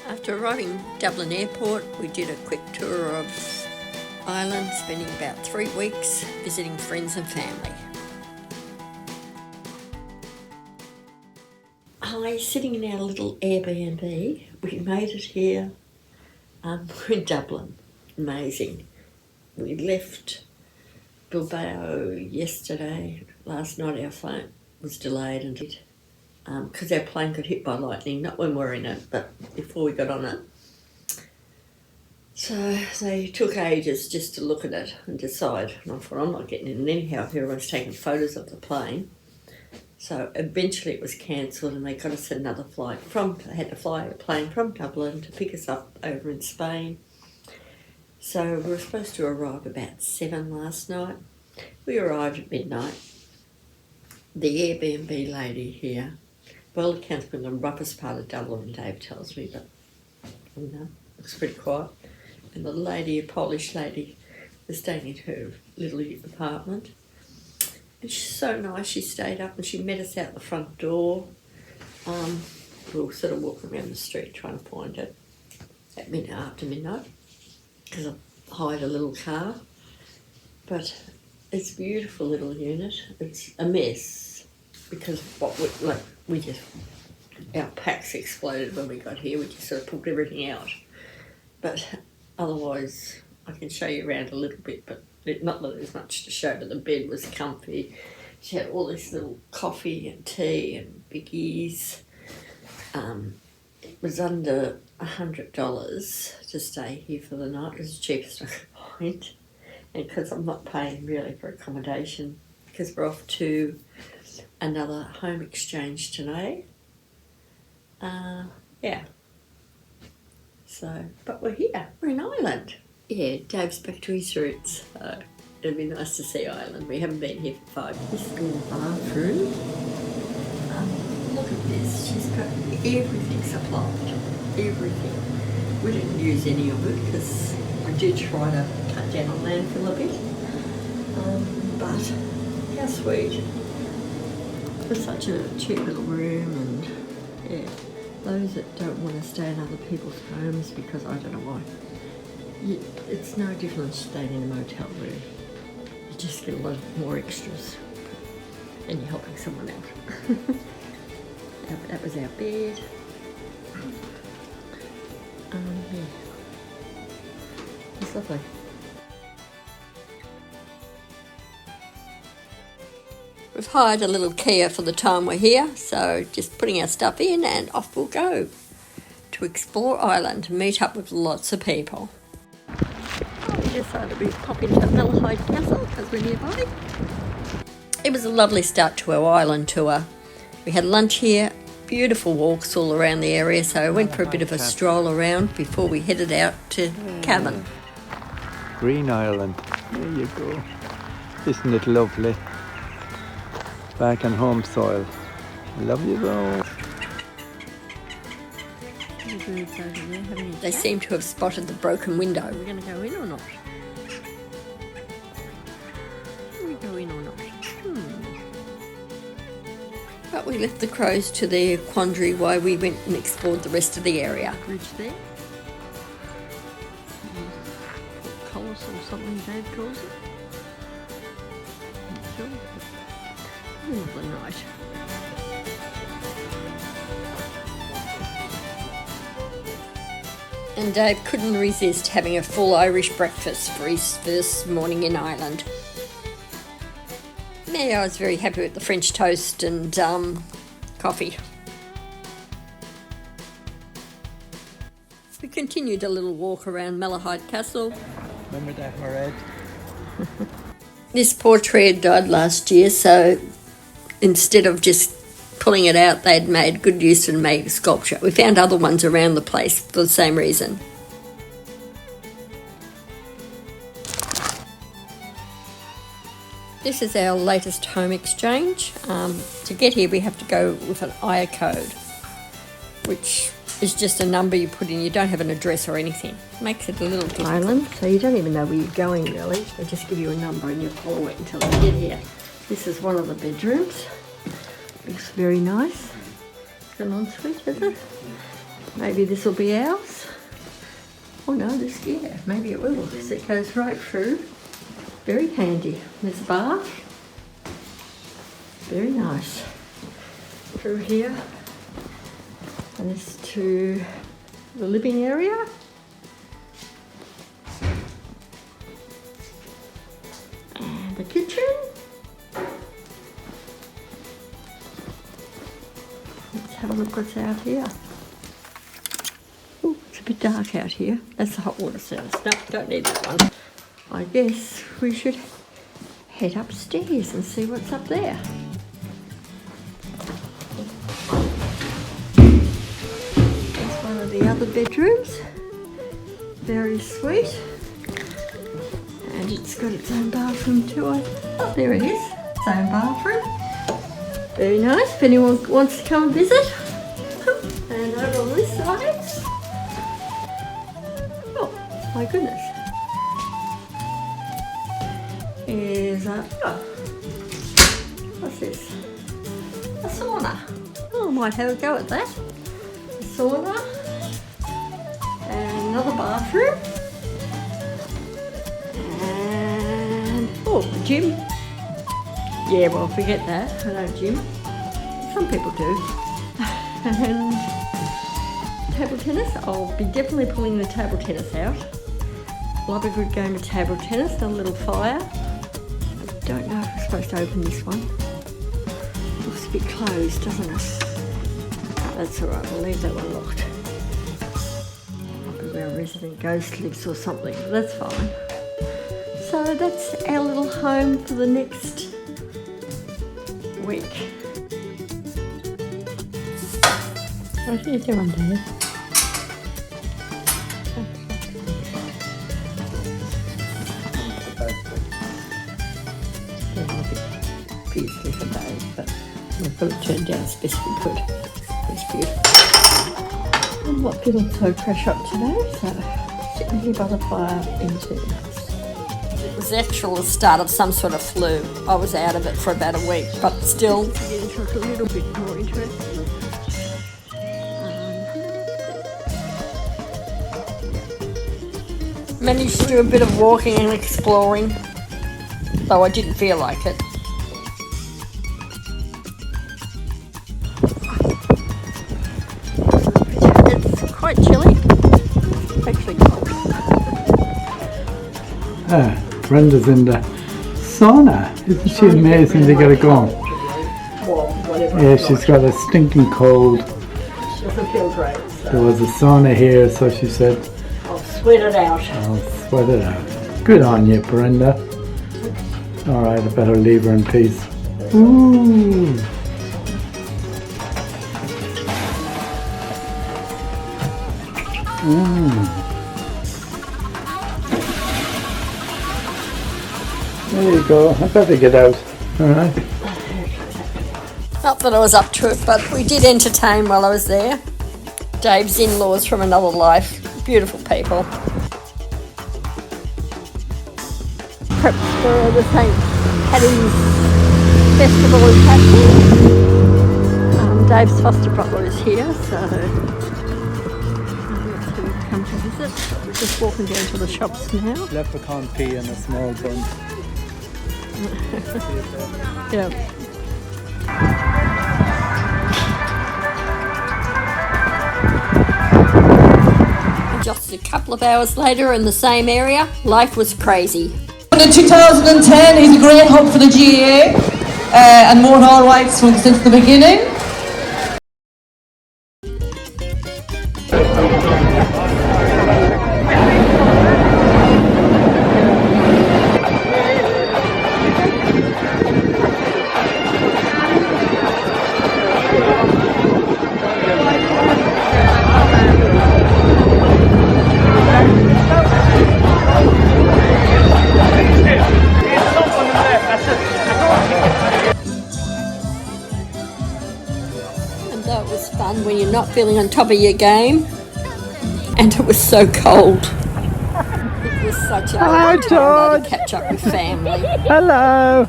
After arriving Dublin Airport, we did a quick tour of Ireland, spending about 3 weeks visiting friends and family. Hi, sitting in our little Airbnb. We made it here. We're in Dublin. Amazing. We left Bilbao yesterday. Last night our flight was delayed and because our plane got hit by lightning, not when we were in it, but before we got on it. So they took ages just to look at it and decide. And I thought, I'm not getting in anyhow if everyone's taking photos of the plane. So eventually it was cancelled and they got us another flight they had to fly a plane from Dublin to pick us up over in Spain. So we were supposed to arrive about 7 last night. We arrived at midnight. The Airbnb lady here, well, it counts from the roughest part of Dublin, Dave tells me, but looks pretty quiet. And the lady, a Polish lady, was staying in her little apartment. And she's so nice. She stayed up and she met us out the front door. We were sort of walking around the street trying to find it at after midnight because I hired a little car. But it's a beautiful little unit. It's a mess because our packs exploded when we got here. We just sort of pulled everything out. But otherwise, I can show you around a little bit, but not that there's much to show, but the bed was comfy. She had all this little coffee and tea and biggies. It was under $100 to stay here for the night. It was the cheapest I could find. And because I'm not paying really for accommodation, because we're off to another home exchange today. So, but we're here. We're in Ireland. Yeah, Dave's back to his roots. So it'd be nice to see Ireland. We haven't been here for 5 years. This is the bathroom. Look at this. She's got everything supplied. Everything. We didn't use any of it because I did try to cut down on landfill a bit. But how sweet. For such a cheap little room, and yeah, those that don't want to stay in other people's homes because I don't know why. It's no different staying in a motel room. You just get a lot more extras and you're helping someone out. That was our bed. Yeah. It's lovely. We've hired a little Kia for the time we're here, so just putting our stuff in and off we'll go to explore Ireland and meet up with lots of people. We decided we'd pop into Malahide Castle because we're nearby. It was a lovely start to our island tour. We had lunch here, beautiful walks all around the area, so I went for a bit of a stroll around before we headed out to Cavan. Green Island, there you go. Isn't it lovely? Back on home soil. Love you though. They seem to have spotted the broken window. Are we going to go in or not? Are we go in or not? But we left the crows to their quandary while we went and explored the rest of the area. Bridge there. Portcullis or something Dave calls it. Not sure. Lovely night. And Dave couldn't resist having a full Irish breakfast for his first morning in Ireland. Yeah, I was very happy with the French toast and coffee. We continued a little walk around Malahide Castle. Remember that, Mairead? This poor tree had died last year, so instead of just pulling it out, they'd made good use and made a sculpture. We found other ones around the place for the same reason. This is our latest home exchange. To get here, we have to go with an IR code, which is just a number you put in. You don't have an address or anything. Makes it a little difficult. Island, so you don't even know where you're going really. They just give you a number and you follow it until you get here. This is one of the bedrooms. Looks very nice. It's an ensuite, is it? Maybe this will be ours. Oh no, yeah, maybe it will, because it goes right through. Very handy. There's a bath. Very nice. Through here. And this to the living area. And the kitchen. Let's have a look what's out here. Oh, it's a bit dark out here. That's the hot water service. No, don't need that one. I guess we should head upstairs and see what's up there. There's one of the other bedrooms. Very sweet. And it's got its own bathroom too. Oh, there it is. Its own bathroom. Very nice if anyone wants to come and visit. And over on this side. Oh, my goodness. Is what's this? A sauna. Oh, I might have a go at that. A sauna. And another bathroom. And oh, a gym. Yeah, well, forget that. I don't gym. Some people do. And table tennis. I'll be definitely pulling the table tennis out. Love a good game of table tennis. And a little fire. Don't know if we're supposed to open this one. Looks a bit closed, doesn't it? That's alright, we'll leave that one locked. Might be where a resident ghost lives or something, but that's fine. So that's our little home for the next week. What are you doing, Dad? Fiercely for Dave, but we've got it turned down as best we could. It's beautiful. I'm not feeling so fresh up today, so sitting here by the fire into the house. It was the actual start of some sort of flu. I was out of it for about a week, but still getting into it a little bit more interesting. Managed to do a bit of walking and exploring, though I didn't feel like it. It's quite chilly. It's actually cold. Brenda's in the sauna. Isn't she amazing? They got it going. Yeah, she's got a stinking cold. She doesn't feel great. So. There was a sauna here, so she said, I'll sweat it out. I'll sweat it out. Good on you, Brenda. Alright, I better leave her in peace. Ooh. There you go. I better get out. Alright. Not that I was up to it, but we did entertain while I was there. Dave's in-laws from another life. Beautiful people. Perhaps for the St. Paddy's Festival is happening. Dave's foster brother is here, so we've come to visit. We're just walking down to the shops now. Leprechaun pea in a small bun. Yeah. Just a couple of hours later in the same area, life was crazy. In 2010, he's a great hub for the GAA and more all rights since the beginning. It was fun when you're not feeling on top of your game, and it was so cold. It was such a hard time to catch up with family. Hello.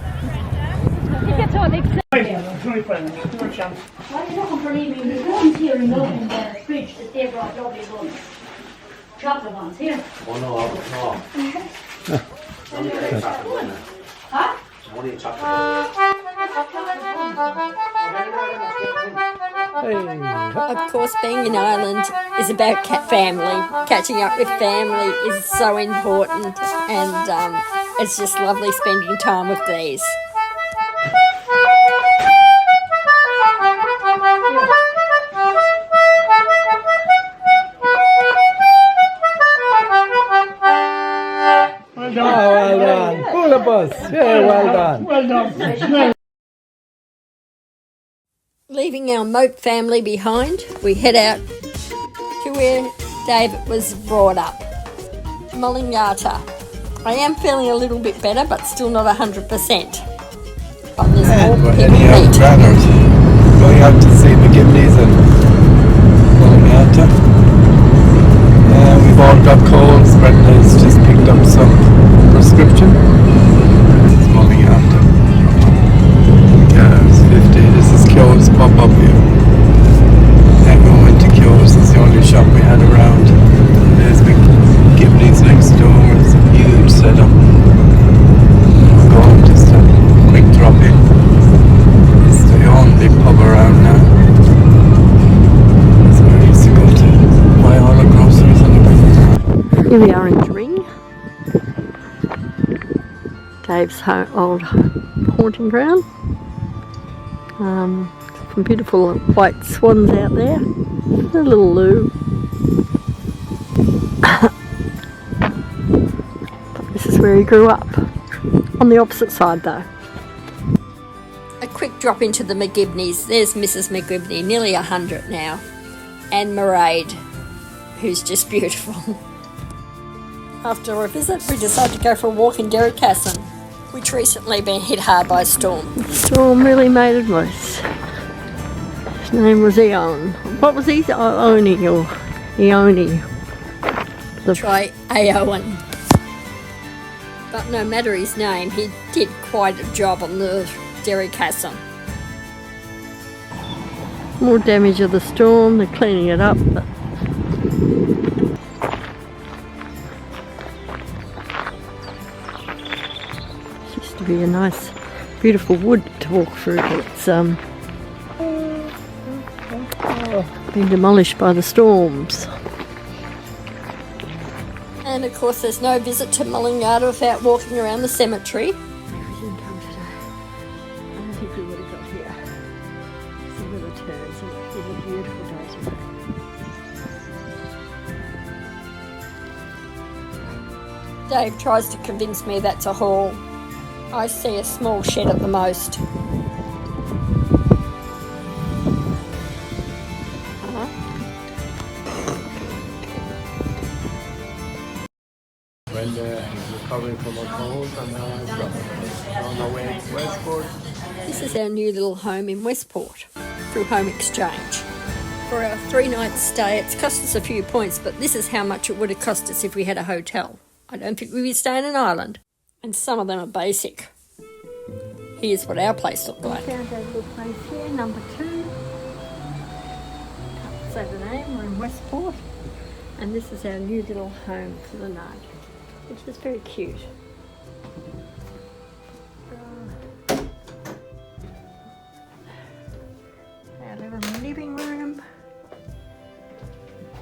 Volunteering in the fridge They brought lovely ones. Chocolate ones, here. Oh no, no. Only a chocolate one. Huh? Only a chocolate Of course, being in Ireland is about family. Catching up with family is so important, and it's just lovely spending time with these. Oh, well done. Bullabus. Yeah, well done. Leaving our Moat family behind, we head out to where David was brought up, Mullingarta. I am feeling a little bit better, but still not 100%. But there's more We're people heading out meet. Granard, going out to see McGibney's and Mullingarta. We've all got colds. Brenda's just picked up some prescription. This is Mullingarta. Yeah, it's 50. This is Kyo's pop-up here. Everyone went to Kyo's. It's the only shop we had around. There's McGibney's next door. It's a huge setup. We're going just a quick drop in. It's the only pub around now. It's where I used to go to buy all the groceries and everything. Here we are in Dring, Dave's old haunting ground. Some beautiful white swans out there. A little loo. This is where he grew up. On the opposite side though. A quick drop into the McGibneys. There's Mrs. McGibney, nearly 100 now. And Mairead, who's just beautiful. After our visit, we decided to go for a walk in Derrycastle, which recently been hit hard by a storm. The storm really made it worse. His name was Eon. What was his? Ioni or Eoni? Try Aowen. But no matter his name, he did quite a job on the Derrycastle. More damage of the storm, they're cleaning it up, but it used to be a nice, beautiful wood to walk through, but it's been demolished by the storms. And of course there's no visit to Mullingarta without walking around the cemetery. I didn't come today. I don't think we would have got here. Some of the turns, and it was a beautiful day today. Dave tries to convince me that's a hall. I see a small shed at the most. Brenda is recovering from a cold and on our way to Westport. This is our new little home in Westport through Home Exchange. For our 3-night stay, it's cost us a few points, but this is how much it would have cost us if we had a hotel. I don't think we'd be staying in Ireland. And some of them are basic. Here's what our place looked like. We found our little place here, number 2. Can't say the name, we're in Westport. And this is our new little home for the night, which is very cute. Our little living room.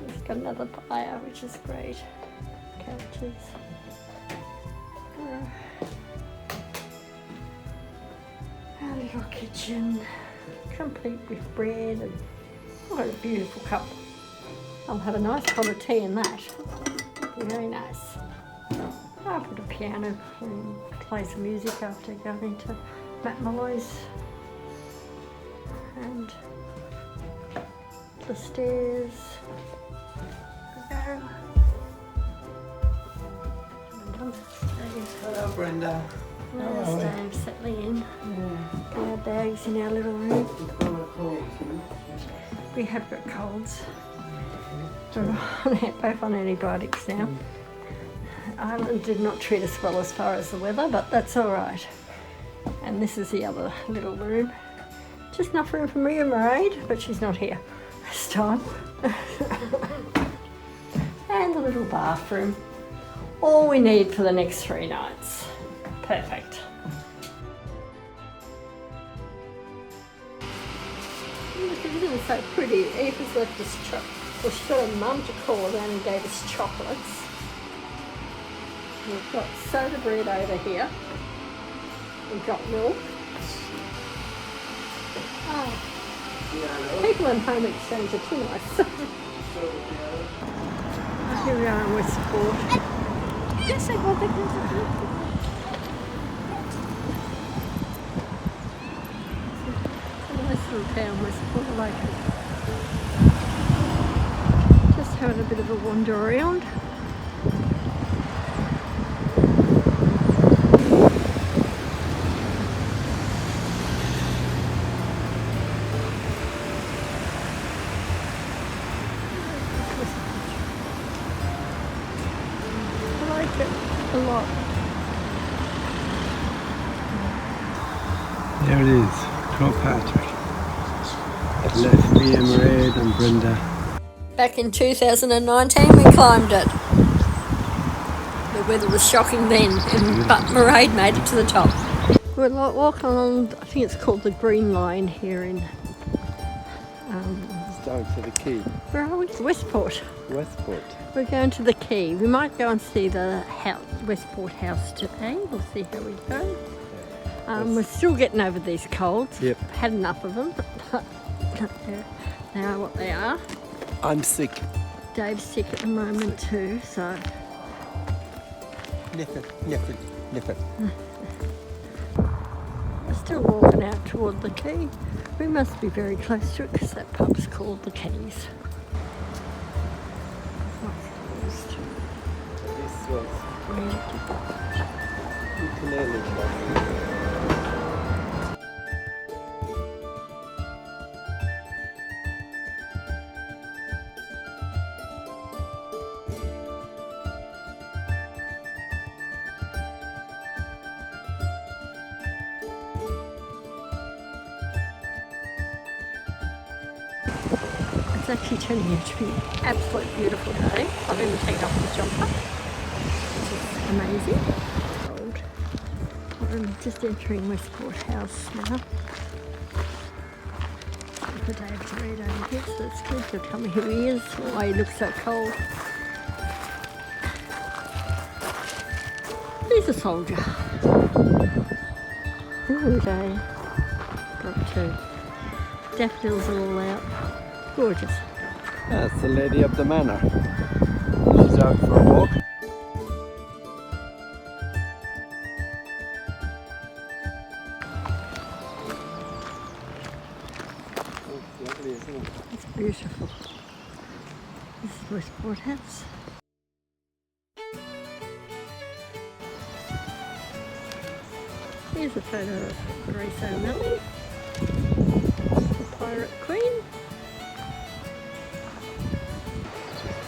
It's got another fire, which is great. Couches. Our little kitchen, complete with bread, and what a beautiful cup. I'll have a nice pot of tea in that. Be very nice. I'll put a piano and play some music after going to Matt Malloy's. And the stairs. There we go. Hello, Brenda. I'm settling in. Our bags in our little room. We have got colds. We're both on antibiotics now. Ireland did not treat us well as far as the weather, but that's all right. And this is the other little room. Just enough room for me and Mairead, but she's not here this time. And the little bathroom. All we need for the next 3 nights. Perfect. Look, isn't it so pretty? Eva's left us well, she got her mum to call down and gave us chocolates. We've got soda bread over here. We've got milk. Oh, people in home exchange are too nice. Here we are in Westport. Yes, I got the It's a nice little town, Westport. I like it. Just having a bit of a wander around. I like it a lot. There it is, Croagh Patrick. Left me and Mairead and Brenda. Back in 2019 we climbed it. The weather was shocking then, but Mairead made it to the top. We're like walking along, I think it's called the Green Line here in, It's down to the quay. where are we? Westport. Westport. We're going to the quay. We might go and see the house, Westport House today. We'll see how we go. We're still getting over these colds. Yep. Had enough of them. They are what they are. I'm sick. Dave's sick at the moment too, so Nip it. we're still walking out toward the quay. We must be very close to it because that pub's called the Keys. This was ukulele class. It's actually turning out to be an absolutely beautiful day. I've even taken off the jumper, which is amazing. Cold. I'm just entering Westport House now. For Dave to read over here, so it's good. He'll tell me who he is, why he looks so cold. He's a soldier. Ooh, Dave. Got 2. Daffodils are all out. Gorgeous. That's the lady of the manor. She's out for a walk. It's lovely, isn't it? It's beautiful. This is Westport House. Here's a photo of Grace O'Malley, the Pirate Queen.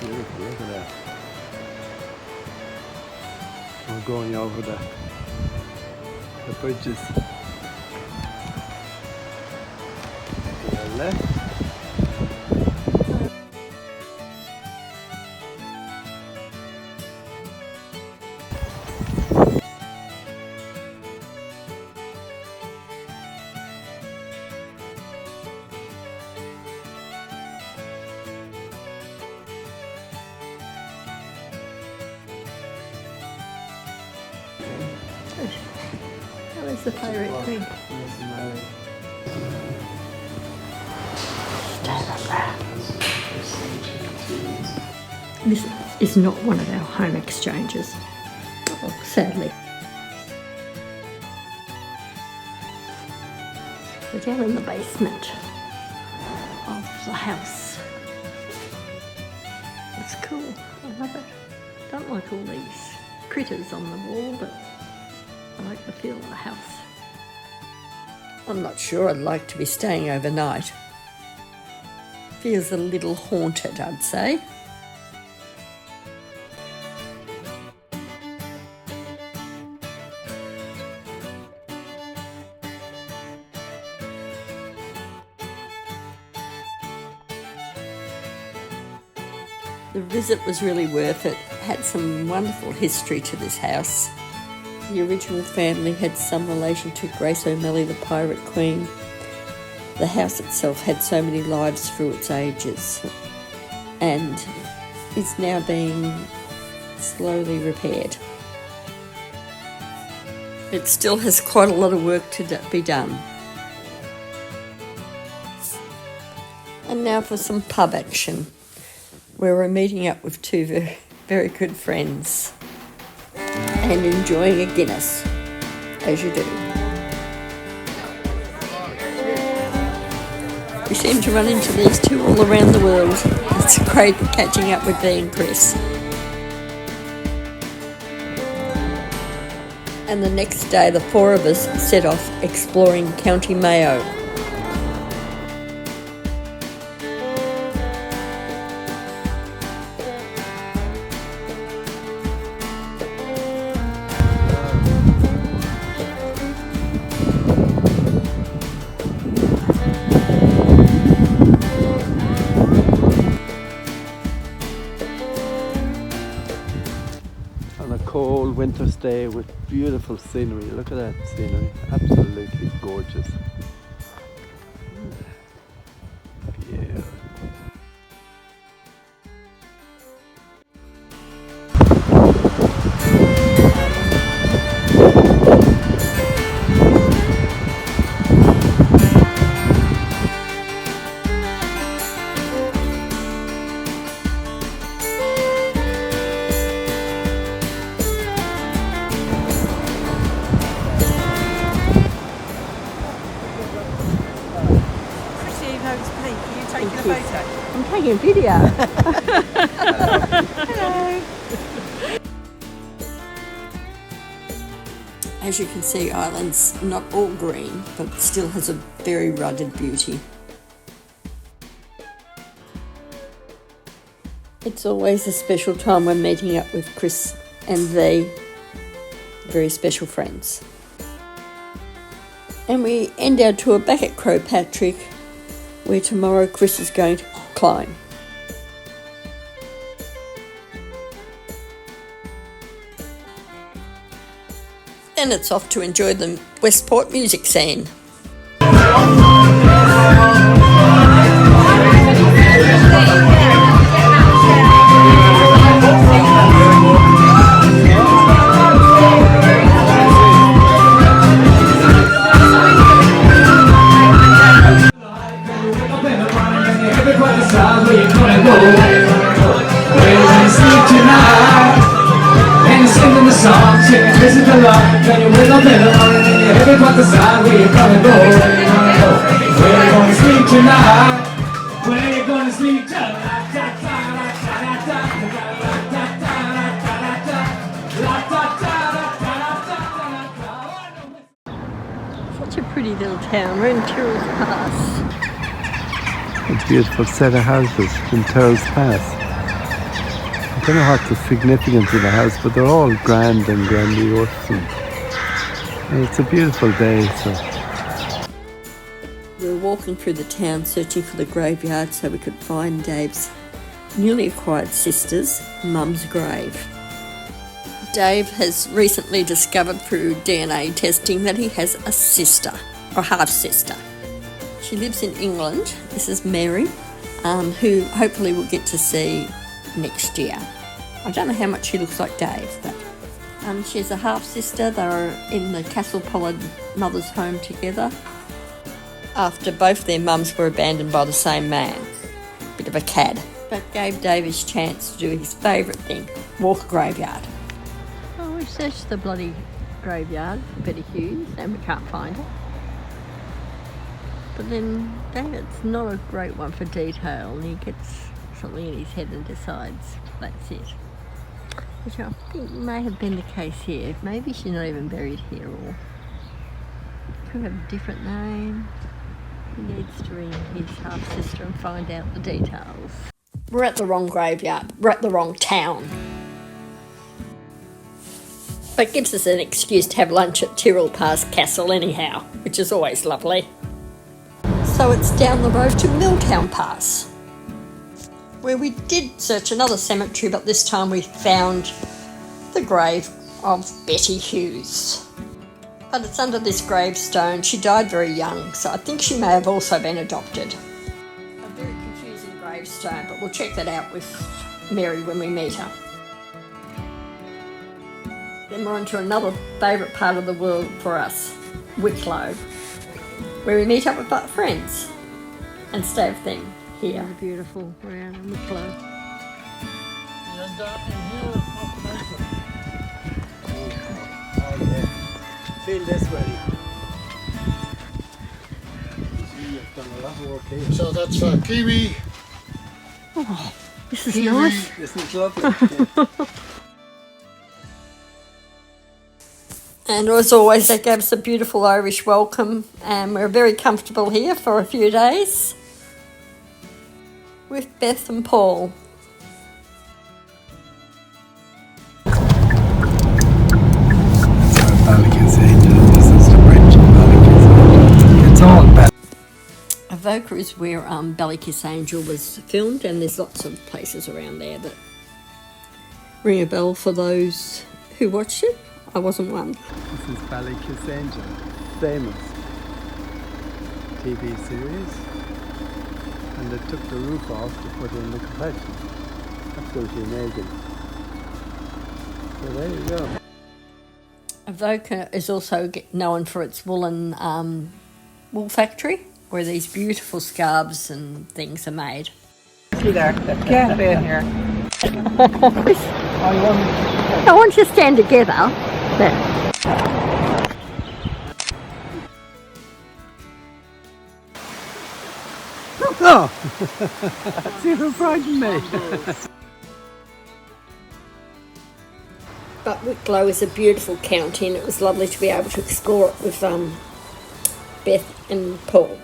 Beautiful, look at that. We're going over the bridges. To the left. That was the Pirate Queen. This is not one of our home exchanges, sadly. We're down in the basement of the house. It's cool, I love it. Don't like all these critters on the wall, but I like the feel of the house. I'm not sure I'd like to be staying overnight. Feels a little haunted, I'd say. The visit was really worth it. Had some wonderful history to this house. The original family had some relation to Grace O'Malley, the Pirate Queen. The house itself had so many lives through its ages and is now being slowly repaired. It still has quite a lot of work to be done. And now for some pub action, where we're meeting up with two very, very good friends and enjoying a Guinness, as you do. We seem to run into these two all around the world. It's great catching up with Dee and Chris. And the next day, the four of us set off exploring County Mayo. On a cold winter's day with beautiful scenery. Look at that scenery, absolutely gorgeous. Beautiful. I'm taking a video. Hello. As you can see, Ireland's not all green, but still has a very rugged beauty. It's always a special time when meeting up with Chris and they, very special friends. And we end our tour back at Croagh Patrick, where tomorrow Chris is going to climb. Then it's off to enjoy the Westport music scene. Such a pretty little town. We're in Tyrrell's Pass. A beautiful set of houses in Tyrrell's Pass. I don't know what's the significance of the house, but they're all grand and grandiose. And it's a beautiful day. So We were walking through the town searching for the graveyard so we could find Dave's newly acquired sister's mum's grave. Dave has recently discovered through DNA testing that he has a sister, or half-sister. She lives in England. This is Mary, who hopefully we'll get to see next year. I don't know how much she looks like Dave, but she's a half-sister. They were in the Castle Pollard Mothers' Home together after both their mums were abandoned by the same man. Bit of a cad, but gave Dave his chance to do his favourite thing, walk a graveyard. Well, we've searched the bloody graveyard for Betty Hughes and we can't find her. But then David's not a great one for detail and he gets something in his head and decides that's it. Which I think may have been the case here. Maybe she's not even buried here or could have a different name. He needs to ring his half-sister and find out the details. We're at the wrong graveyard. We're at the wrong town. But it gives us an excuse to have lunch at Tyrrell Pass Castle anyhow, which is always lovely. So it's down the road to Milltown Pass. where we did search another cemetery, but this time we found the grave of Betty Hughes. But it's under this gravestone. She died very young, so I think she may have also been adopted. A very confusing gravestone, but we'll check that out with Mary when we meet her. Then we're on to another favourite part of the world for us, Wicklow, where we meet up with our friends and stay with them here. Beautiful around in Wicklow. Feel this way. So that's kiwi. This is Kiwi. nice. Isn't it lovely? And as always, they gave us a beautiful Irish welcome, and we're very comfortable here for a few days with Beth and Paul. This is the bridge of Ballycasangel. It's all better. Avoca is where Ballycasangel was filmed, and there's lots of places around there that ring a bell for those who watched it. I wasn't one. This is Ballycasangel, famous TV series, and they took the roof off to put in the complexion. Absolutely amazing. So there you go. Avoca is also known for its woolen wool factory, where these beautiful scarves and things are made. See there, can't be in here. I want you to stand together. There. Oh! See who frightened me? But Wicklow is a beautiful county, and it was lovely to be able to explore it with Beth and Paul.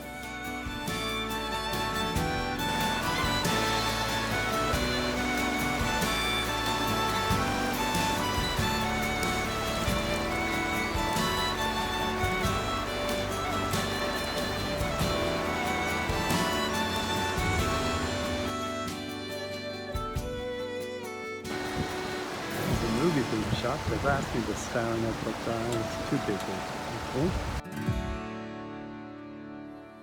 Movie being shot. They've asked me to star in it, but it's too big. Okay.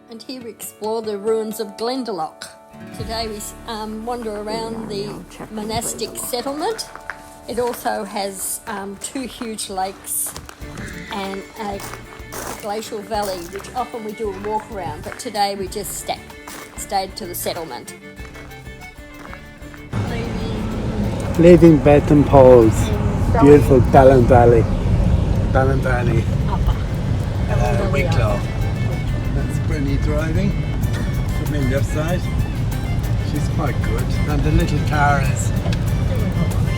And here we explore the ruins of Glendalough. Today we wander around the monastic settlement. It also has two huge lakes and a glacial valley, which often we do a walk around, but today we just stayed to the settlement. Leaving Beth and Paul's beautiful Ballinvalley. Ballinvalley. Wicklow. That's Brinny driving. Familiar sight. She's quite good. And the little car is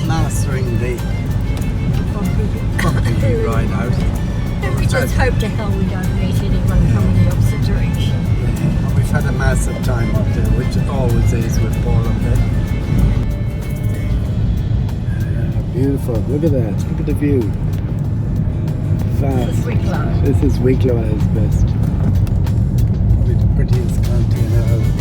mastering the bumpy ride out. We just hope to hell we don't meet anyone from the opposite direction. Yeah, we've had a massive time up there, which it always is with Paul and Beth. Beautiful, look at that, look at the view. Fast. This is Wicklow. This is Wicklow at its best. Probably the prettiest county in Ireland.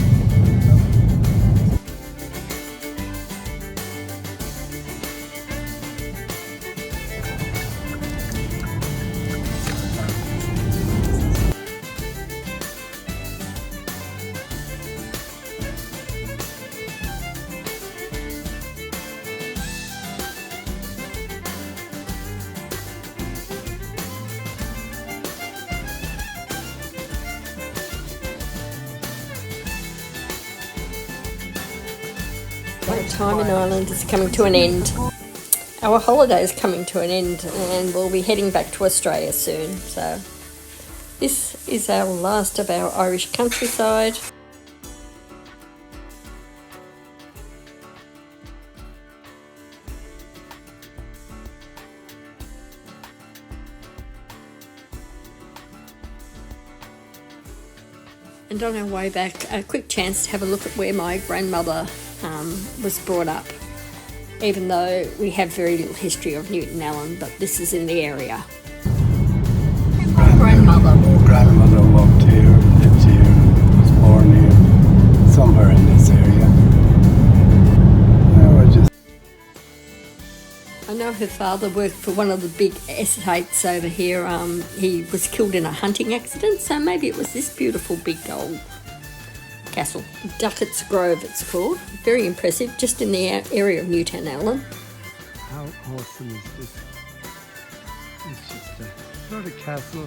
Our time in Ireland is coming to an end. Our holiday is coming to an end, and we'll be heading back to Australia soon. So this is our last of our Irish countryside. And on our way back, a quick chance to have a look at where my grandmother was brought up. Even though we have very little history of Newton Allen, but this is in the area. And my Grandmother walked here, lived here, was born here, somewhere in this area. know her father worked for one of the big estates over here. He was killed in a hunting accident, so maybe it was this beautiful big old castle. Duckett's Grove it's called. Very impressive, just in the area of Newtown, Alan. How awesome is this? It's just not a castle.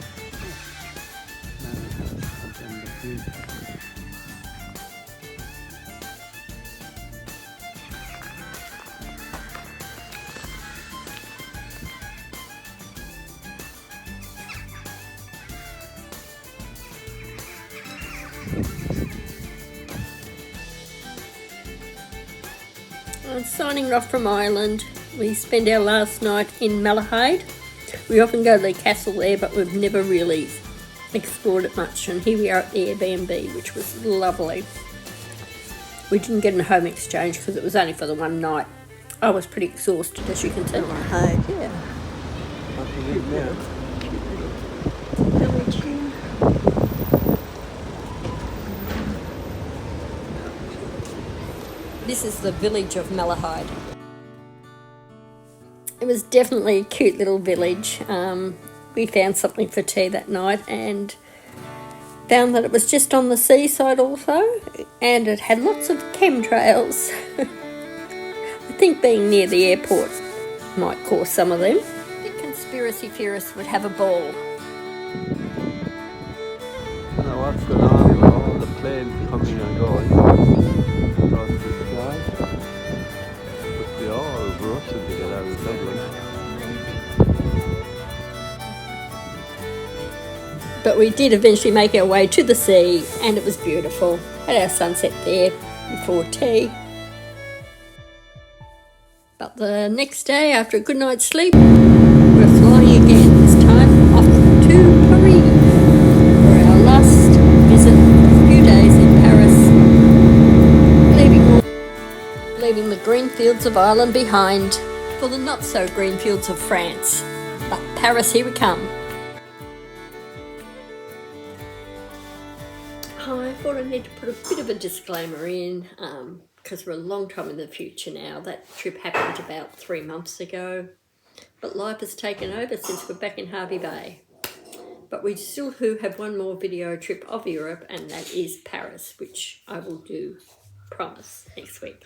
Signing off from Ireland, we spent our last night in Malahide. We often go to the castle there, but we've never really explored it much, and here we are at the Airbnb, which was lovely. We didn't get a home exchange because it was only for the one night. I was pretty exhausted, as you can see. Malahide, Yeah. village here. This is the village of Malahide. It was definitely a cute little village. We found something for tea that night and found that it was just on the seaside also, and it had lots of chemtrails. I think being near the airport might cause some of them. The conspiracy theorists would have a ball. I don't know what's going on with all the planes coming and going across the sky. Must be all rushing to get out of Dublin. But we did eventually make our way to the sea, and it was beautiful. Had our sunset there before tea. But the next day, after a good night's sleep, we're flying again, this time off to Paris for our last visit, a few days in Paris, leaving the green fields of Ireland behind for the not so green fields of France. But Paris, here we come. I thought I need to put a bit of a disclaimer in, because we're a long time in the future now. That trip happened about 3 months ago, but life has taken over since we're back in Hervey Bay. But we still do have one more video trip of Europe, and that is Paris, which I will do, promise, next week.